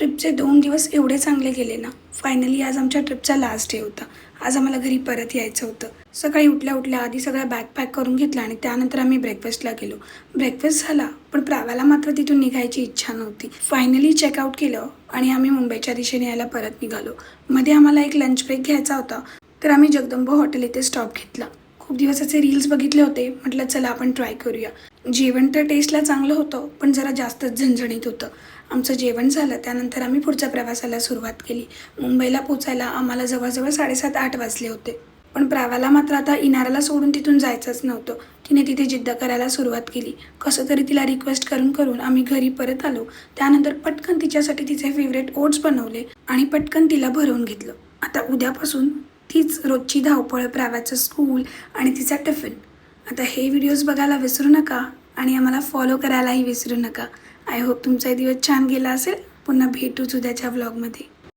ट्रिपचे 2 दिवस एवढे चांगले गेले ना. फायनली आज आमच्या ट्रिपचा लास्ट डे होता. आज आम्हाला घरी परत यायचं होतं. सकाळी उठल्या आधी सगळा बॅग पॅक करून घेतला आणि त्यानंतर आम्ही ब्रेकफास्टला गेलो. ब्रेकफास्ट झाला, पण प्राव्याला मात्र तिथून निघायची इच्छा नव्हती. फायनली चेकआउट केलं आणि आम्ही मुंबईच्या दिशेने यायला परत निघालो. मध्ये आम्हाला एक लंच ब्रेक घ्यायचा होता, तर आम्ही जगदंबा हॉटेल इथे स्टॉप घेतला. खूप दिवसाचे रील्स बघितले होते, म्हटलं चला आपण ट्राय करूया. जेवण तर टेस्टला चांगलं होतं, पण जरा जास्तच झणझणीत होतं. आमचं जेवण झालं त्यानंतर आम्ही पुढच्या प्रवासाला सुरुवात केली. मुंबईला पोचायला आम्हाला जवळजवळ 7:30-8 वाजले होते. पण प्राव्याला मात्र आता इनाराला सोडून तिथून जायचंच नव्हतं. तिने तिथे जिद्द करायला सुरुवात केली. कसं तरी तिला रिक्वेस्ट करून करून आम्ही घरी परत आलो. त्यानंतर पटकन तिच्यासाठी तिचे फेवरेट ओट्स बनवले आणि पटकन तिला भरवून घेतलं. आता उद्यापासून तीच रोजची धावपळ, प्राव्याचं स्कूल आणि तिचा टिफिन. आता हे व्हिडिओज बघायला विसरू नका आणि आम्हाला फॉलो करायलाही विसरू नका. आय होप तुमचा दिवस छान गेला असेल. पुन्हा भेटूच उद्याच्या व्लॉगमध्ये.